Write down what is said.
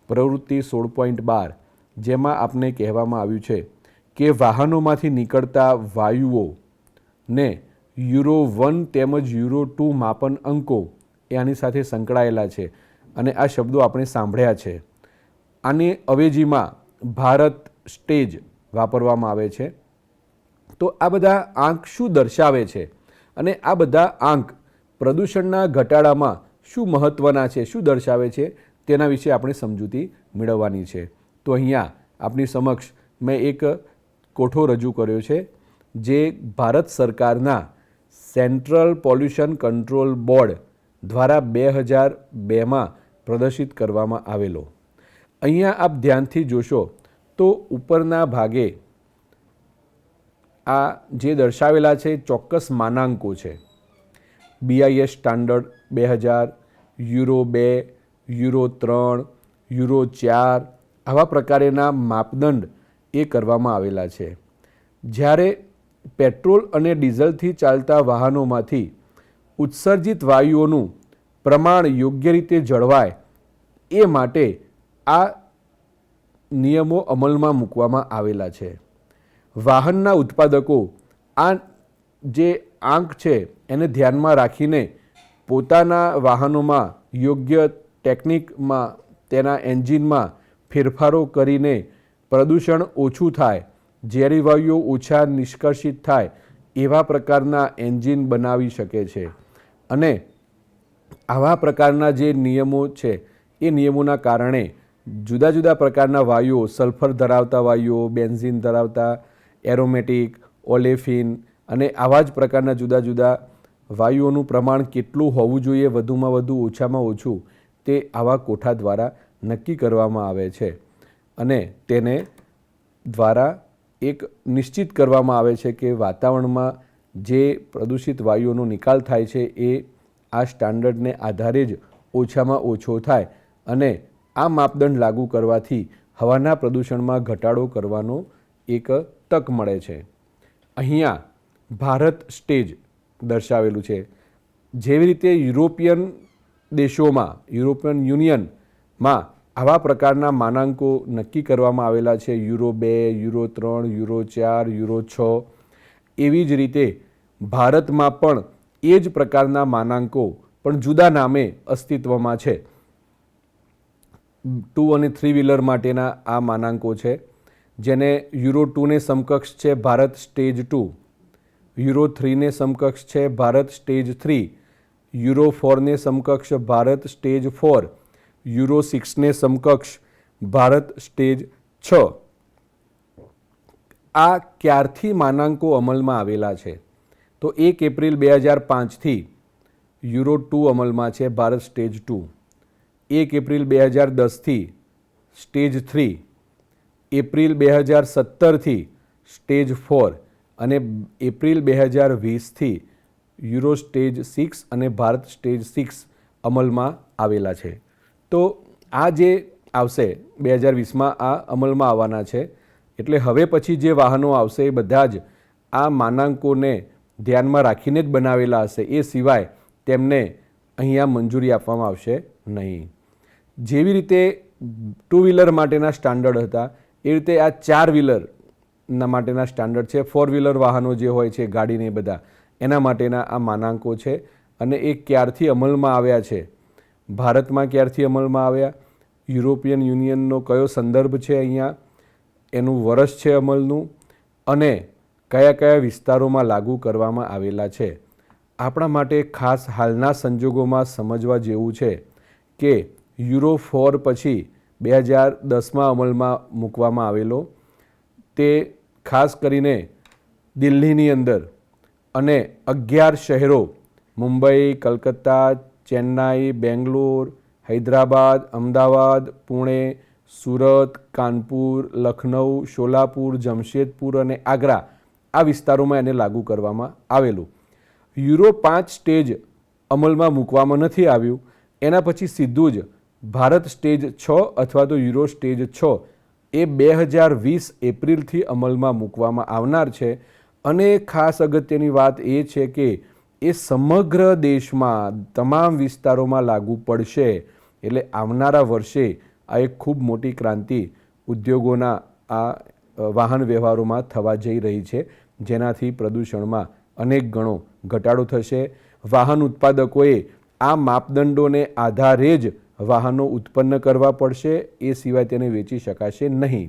પ્રવૃત્તિ 16.12 જેમાં આપને કહેવામાં આવ્યું છે કે વાહનોમાંથી નીકળતા વાયુઓને યુરો 1 તેમજ યુરો 2 માપન અંકો એ આની સાથે સંકળાયેલા છે અને આ શબ્દો આપણે સાંભળ્યા છે. આની અવેજીમાં ભારત સ્ટેજ વાપરવામાં આવે છે. તો આ બધા આંક શું દર્શાવે છે અને આ બધા આંક પ્રદૂષણના ઘટાડામાં શું મહત્ત્વના છે, શું દર્શાવે છે તેના વિશે આપણે સમજૂતી મેળવવાની છે. તો અહીંયા આપની સમક્ષ મેં એક કોઠો રજૂ કર્યો છે જે ભારત સરકારના સેન્ટ્રલ પોલ્યુશન કંટ્રોલ બોર્ડ દ્વારા 2002માં પ્રદર્શિત કરવામાં આવેલો. અહીંયા આપ ધ્યાનથી જોશો તો ઉપરના ભાગે આ જે દર્શાવેલા છે ચોક્કસ માનાંકો છે. BIS standard 2000, euro 2, euro 3, euro 4 આવા પ્રકારેના માપદંડ એ કરવામાં આવેલા છે. જ્યારે પેટ્રોલ અને ડીઝલથી ચાલતા વાહનોમાંથી ઉત્સર્જિત વાયુઓનું પ્રમાણ યોગ્ય રીતે જળવાય એ માટે આ નિયમો અમલમાં મૂકવામાં આવેલા છે. વાહનના ઉત્પાદકો આ જે આંક છે એને ધ્યાનમાં રાખીને પોતાના વાહનોમાં યોગ્ય ટેકનિકમાં તેના એન્જિનમાં ફેરફારો કરીને પ્રદૂષણ ઓછું થાય, ઝેરી વાયુઓ ઓછા નિષ્કર્ષિત થાય એવા પ્રકારના એન્જિન બનાવી શકે છે. અને આવા પ્રકારના જે નિયમો છે એ નિયમોના કારણે જુદા જુદા પ્રકારના વાયુઓ, સલ્ફર ધરાવતા વાયુઓ, બેન્ઝિન ધરાવતા, એરોમેટિક, ઓલેફિન અને આવા જ પ્રકારના જુદા જુદા વાયુઓનું પ્રમાણ કેટલું હોવું જોઈએ, વધુમાં વધુ ઓછામાં ઓછું, તે આવા કોઠા દ્વારા નક્કી કરવામાં આવે છે. અને તેને દ્વારા એક નિશ્ચિત કરવામાં આવે છે કે વાતાવરણમાં જે પ્રદૂષિત વાયુઓનો નિકાલ થાય છે એ આ સ્ટાન્ડર્ડને આધારે જ ઓછામાં ઓછો થાય અને આ માપદંડ લાગુ કરવાથી હવાના પ્રદૂષણમાં ઘટાડો કરવાનો એક તક મળે છે. અહીંયા ભારત સ્ટેજ દર્શાવેલું છે. જેવી રીતે યુરોપિયન દેશોમાં, યુરોપિયન યુનિયનમાં આવા પ્રકારના માનાંકો નક્કી કરવામાં આવેલા છે, યુરો 2, યુરો 3, યુરો 4, યુરો 6. એવી જ રીતે ભારતમાં પણ એ જ પ્રકારના માનાંકો પણ જુદા નામે અસ્તિત્વમાં છે. 2 અને 3 વ્હીલર માટેના આ માનાંકો છે જેને યુરો 2ને સમકક્ષ છે ભારત સ્ટેજ 2, યુરો 3ને સમકક્ષ છે ભારત સ્ટેજ 3, યુરો 4ને સમકક્ષ ભારત સ્ટેજ 4, યુરો 6ને સમકક્ષ ભારત સ્ટેજ 6. આ ક્યારથી માનાંકો અમલમાં આવેલા છે? તો 1 એપ્રિલ 2005થી યુરો 2 અમલમાં છે ભારત સ્ટેજ 2, 1 એપ્રિલ 2010થી સ્ટેજ 3, એપ્રિલ 2017થી સ્ટેજ 4 અને એપ્રિલ 2020થી યુરો સ્ટેજ 6 અને ભારત સ્ટેજ 6 અમલમાં આવેલા છે. તો આ જે આવશે 2020માં આ અમલમાં આવવાના છે. એટલે હવે પછી જે વાહનો આવશે એ બધા જ આ માનાંકોને ધ્યાનમાં રાખીને જ બનાવેલા હશે. એ સિવાય તેમને અહીંયા મંજૂરી આપવામાં આવશે નહીં. જેવી રીતે 2 વ્હીલર માટેના સ્ટાન્ડર્ડ હતા એ રીતે આ 4 વ્હીલરના માટેના સ્ટાન્ડર્ડ છે. 4 વ્હીલર વાહનો જે હોય છે, ગાડીને બધા, એના માટેના આ માનાંકો છે. અને એ ક્યારથી અમલમાં આવ્યા છે, ભારતમાં ક્યારથી અમલમાં આવ્યા, યુરોપિયન યુનિયનનો કયો સંદર્ભ છે, અહીંયા એનું વર્ષ છે અમલનું, અને કયા કયા વિસ્તારોમાં લાગુ કરવામાં આવેલા છે. આપણા માટે ખાસ હાલના સંજોગોમાં સમજવા જેવું છે કે યુરો 4 પછી 2010માં અમલમાં મૂકવામાં આવેલો, તે ખાસ કરીને દિલ્હીની અંદર અને 11 શહેરો મુંબઈ, કલકત્તા, ચેન્નાઈ, બેંગ્લોર, હૈદરાબાદ, અમદાવાદ, પુણે, સુરત, કાનપુર, લખનઉ, શોલાપુર, જમશેદપુર અને આગ્રા આ વિસ્તારોમાં એને લાગુ કરવામાં આવેલું. યુરો 5 સ્ટેજ અમલમાં મૂકવામાં નથી આવ્યું. એના પછી સીધું જ ભારત સ્ટેજ 6 અથવા તો યુરો સ્ટેજ 6 એ 2020 એપ્રિલથી અમલમાં મૂકવામાં આવનાર છે. અને ખાસ અગત્યની વાત એ છે કે એ સમગ્ર દેશમાં તમામ વિસ્તારોમાં લાગુ પડશે. એટલે આવનારા વર્ષે આ એક ખૂબ મોટી ક્રાંતિ ઉદ્યોગોના આ વાહન વ્યવહારોમાં થવા જઈ રહી છે, જેનાથી પ્રદૂષણમાં અનેક ગણો ઘટાડો થશે. વાહન ઉત્પાદકોએ આ માપદંડોને આધારે જ વાહનો ઉત્પન્ન કરવા પડશે, એ સિવાય તેને વેચી શકાશે નહીં.